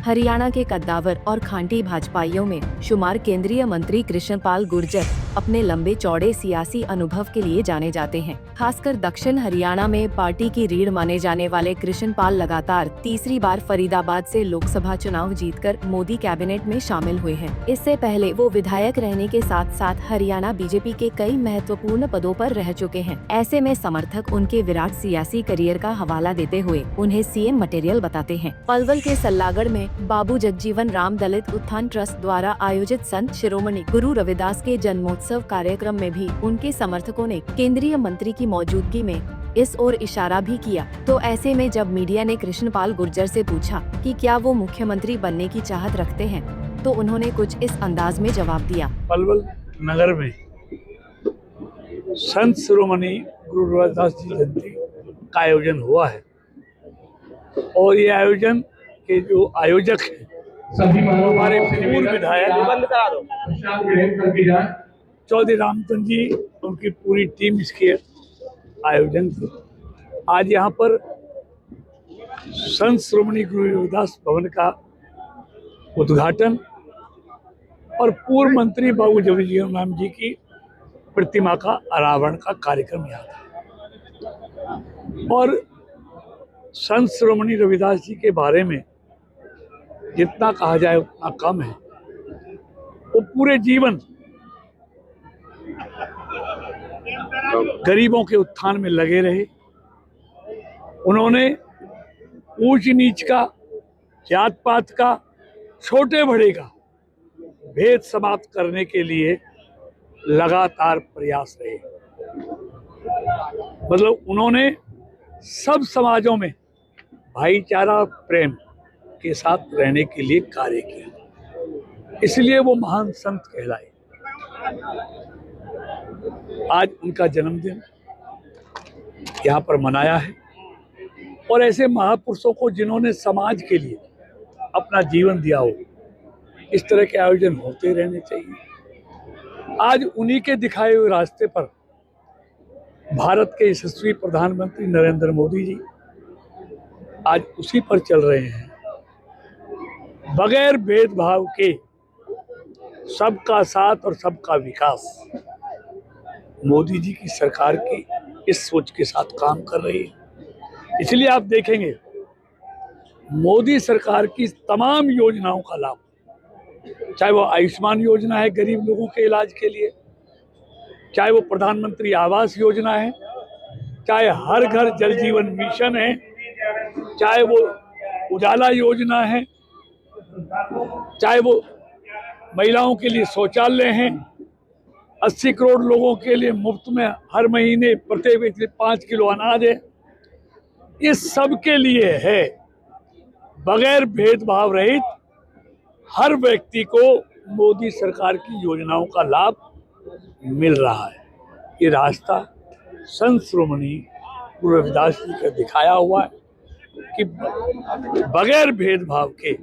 हरियाणा के कद्दावर और खांटी भाजपाइयों में शुमार केंद्रीय मंत्री कृष्णपाल गुर्जर अपने लंबे चौड़े सियासी अनुभव के लिए जाने जाते हैं। खासकर दक्षिण हरियाणा में पार्टी की रीढ़ माने जाने वाले कृष्णपाल लगातार तीसरी बार फरीदाबाद से लोकसभा चुनाव जीतकर मोदी कैबिनेट में शामिल हुए हैं। इससे पहले वो विधायक रहने के साथ साथ हरियाणा बीजेपी के कई महत्वपूर्ण पदों पर रह चुके हैं। ऐसे में समर्थक उनके विराट सियासी करियर का हवाला देते हुए उन्हें सीएम मटेरियल बताते हैं। पलवल के सल्लागढ़ में बाबू जगजीवन राम दलित उत्थान ट्रस्ट द्वारा आयोजित संत शिरोमणि गुरु रविदास के जन्मोत्सव कार्यक्रम में भी उनके समर्थकों ने केंद्रीय मंत्री की मौजूदगी में इस ओर इशारा भी किया। तो ऐसे में जब मीडिया ने कृष्णपाल गुर्जर से पूछा कि क्या वो मुख्यमंत्री बनने की चाहत रखते हैं, तो उन्होंने कुछ इस अंदाज में जवाब दिया। पलवल नगर में संत शिरोमणि गुरु रविदास जी जयंती का आयोजन हुआ है और ये आयोजन के जो आयोजक हैं हमारे पूर्व विधायक चौधरी रामचंद्र जी, उनकी पूरी टीम इसके आयोजन की। आज यहाँ पर संत शिरोमणि गुरु रविदास भवन का उद्घाटन और पूर्व मंत्री बाबू जगजीवन राम जी की प्रतिमा का अनावरण का कार्यक्रम यहाँ था। और संत शिरोमणि रविदास जी के बारे में जितना कहा जाए उतना कम है। वो पूरे जीवन गरीबों के उत्थान में लगे रहे। उन्होंने ऊंच नीच का, जात पात का, छोटे बड़े का भेद समाप्त करने के लिए लगातार प्रयास रहे। मतलब उन्होंने सब समाजों में भाईचारा प्रेम के साथ रहने के लिए कार्य किया, इसलिए वो महान संत कहलाए। आज उनका जन्मदिन यहाँ पर मनाया है और ऐसे महापुरुषों को जिन्होंने समाज के लिए अपना जीवन दिया हो, इस तरह के आयोजन होते रहने चाहिए। आज उन्हीं के दिखाए हुए रास्ते पर भारत के यशस्वी प्रधानमंत्री नरेंद्र मोदी जी आज उसी पर चल रहे हैं। बगैर भेदभाव के सबका साथ और सबका विकास मोदी जी की सरकार की इस सोच के साथ काम कर रही है। इसलिए आप देखेंगे मोदी सरकार की तमाम योजनाओं का लाभ, चाहे वो आयुष्मान योजना है गरीब लोगों के इलाज के लिए, चाहे वो प्रधानमंत्री आवास योजना है, चाहे हर घर जल जीवन मिशन है, चाहे वो उजाला योजना है, चाहे वो महिलाओं के लिए शौचालय हैं, 80 करोड़ लोगों के लिए मुफ्त में हर महीने प्रत्येक व्यक्ति 5 किलो अनाज है। ये सब के लिए है, बगैर भेदभाव रहित हर व्यक्ति को मोदी सरकार की योजनाओं का लाभ मिल रहा है। ये रास्ता संत शिरोमणि गुरु रविदास जी का दिखाया हुआ है कि बगैर भेदभाव के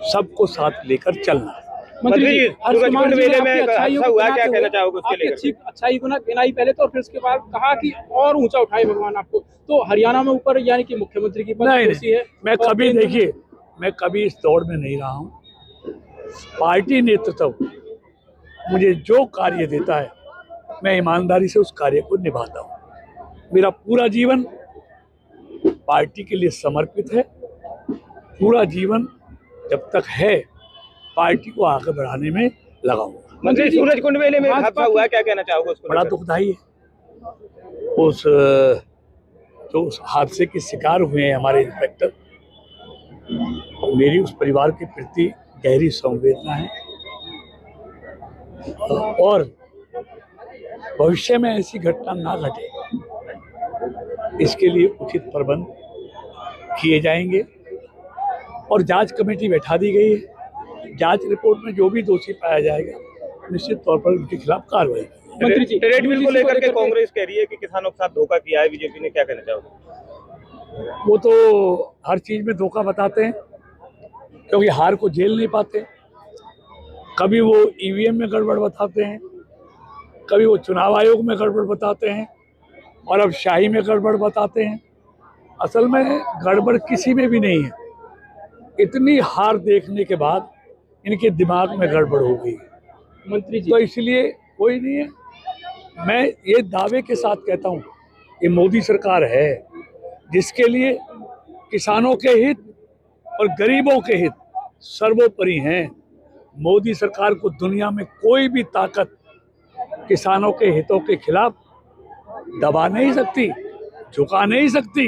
सबको साथ लेकर चलना। मंत्री जी, सूरजकुंड मेले में हादसा हुआ, क्या कहना चाहोगे उसके लिए? अच्छाई को ना गिनाई पहले तो, और फिर उसके बाद कहा कि और ऊंचा उठाए भगवान आपको। तो हरियाणा में ऊपर यानी कि मुख्यमंत्री की कुर्सी है। मैं कभी देखिए, मैं कभी इस दौड़ में नहीं रहा हूँ। पार्टी नेतृत्व मुझे जो कार्य देता है मैं ईमानदारी से उस कार्य को निभाता हूँ। मेरा पूरा जीवन पार्टी के लिए समर्पित है। पूरा जीवन जब तक है पार्टी को आगे बढ़ाने में लगाऊंगा। मंत्री, सूरजकुंड मेले में हादसा हुआ, क्या कहना चाहोगे उसको? बड़ा दुखदाई है। उस जो उस हादसे के शिकार हुए हैं हमारे इंस्पेक्टर, मेरी उस परिवार के प्रति गहरी संवेदना है और भविष्य में ऐसी घटना ना घटे इसके लिए उचित प्रबंध किए जाएंगे और जांच कमेटी बैठा दी गई है। जांच रिपोर्ट में जो भी दोषी पाया जाएगा निश्चित तौर पर उनके खिलाफ कार्रवाई की। मंत्री जी, ट्रेड बिल को लेकर के कांग्रेस कह रही है कि किसानों के साथ धोखा किया है बीजेपी ने, क्या कहना चाहोगे? वो तो हर चीज में धोखा बताते हैं क्योंकि हार को झेल नहीं पाते। कभी वो ईवीएम में गड़बड़ बताते हैं, कभी वो चुनाव आयोग में गड़बड़ बताते हैं और अब शाही में गड़बड़ बताते हैं। असल में गड़बड़ किसी में भी नहीं है। इतनी हार देखने के बाद इनके दिमाग में गड़बड़ हो गई। मंत्री जी तो इसलिए कोई नहीं है, मैं ये दावे के साथ कहता हूँ, ये मोदी सरकार है जिसके लिए किसानों के हित और गरीबों के हित सर्वोपरि हैं। मोदी सरकार को दुनिया में कोई भी ताकत किसानों के हितों के खिलाफ दबा नहीं सकती, झुका नहीं सकती।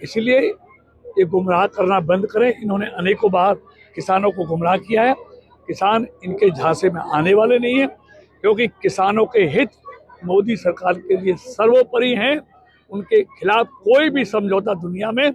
इसलिए ये गुमराह करना बंद करें। इन्होंने अनेकों बार किसानों को गुमराह किया है। किसान इनके झांसे में आने वाले नहीं है, क्योंकि किसानों के हित मोदी सरकार के लिए सर्वोपरि हैं। उनके खिलाफ कोई भी समझौता दुनिया में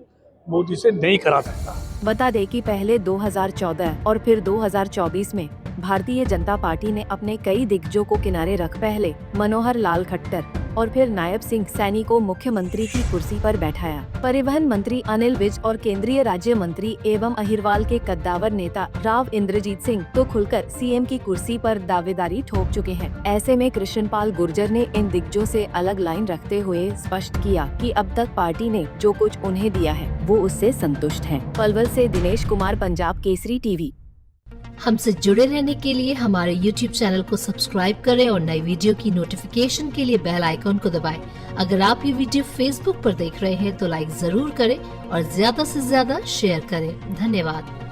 मोदी से नहीं करा सकता। बता दें कि पहले 2014 और फिर 2024 में भारतीय जनता पार्टी ने अपने कई दिग्गजों को किनारे रख पहले मनोहर लाल खट्टर और फिर नायब सिंह सैनी को मुख्यमंत्री की कुर्सी पर बैठाया। परिवहन मंत्री अनिल विज और केंद्रीय राज्य मंत्री एवं अहिरवाल के कद्दावर नेता राव इंद्रजीत सिंह तो खुलकर सीएम की कुर्सी पर दावेदारी ठोक चुके हैं। ऐसे में कृष्णपाल गुर्जर ने इन दिग्गजों से अलग लाइन रखते हुए स्पष्ट किया कि अब तक पार्टी ने जो कुछ उन्हें दिया है वो उससे संतुष्ट हैं। पलवल से दिनेश कुमार, पंजाब केसरी टीवी। हमसे जुड़े रहने के लिए हमारे YouTube चैनल को सब्सक्राइब करें और नई वीडियो की नोटिफिकेशन के लिए बेल आइकॉन को दबाएं। अगर आप ये वीडियो Facebook पर देख रहे हैं तो लाइक जरूर करें और ज्यादा से ज्यादा शेयर करें। धन्यवाद।